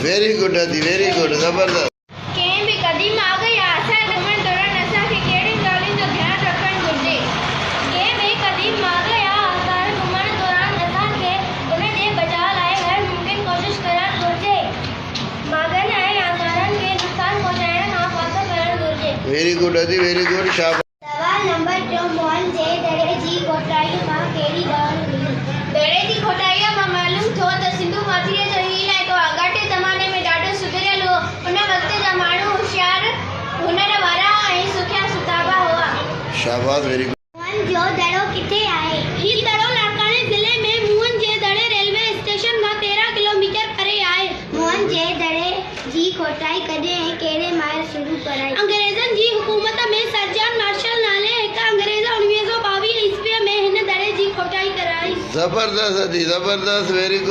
Very good अदी very good जबरदस्त कंहिं बि क़दीम आ गया असां घुमण दौरान असांखे कहिड़ी ॻाल्हियुनि जो ध्यानु रखणु घुरिजे। कंहिं बि क़दीम आ गया असां घुमण दौरान असांखे उन जे बचाव लाइ हर मुमकिन कोशिश करणु घुरिजे। मागनि ऐं आसारनि खे नुक़सान पहुचाइण खां पासो करणु घुरिजे। वेरी गुड अदी वेरी गुड शाबाश। सवाल नंबर 2 मोहन जे दड़े जी खोटाई मां कहिड़ी ॻाल्हि मिली? दड़े जी खोटाईअ मां मालूम थियो त सिंधु माथिरीअ जो हील ऐं तो अॻाटे ज़माने में ॾाढो सुधरियल हो। उन वक़्त जा माण्हू होशियार हुनर वारा ऐं सुखिया सुताबा हुआ। शाबाश वेरी गुड। मोहन जो दड़ो किथे आहे? हीउ दड़ो लाड़काने ज़िले में मोहन जे दड़े रेलवे स्टेशन खां 13 किलोमीटर परे आहे। मोहन जे दड़े जी खोटाई कॾहिं ऐं कहिड़े माहिर शुरू कराई? अंग्रेज़नि जी हुकूमत में सर जॉन मार्शल नाले हिकु अंग्रेज़ 1922 ईस्वीअ में हिन दड़े जी खोटाई कराई। जबरदस्त अदी जबरदस्त वेरी गुड।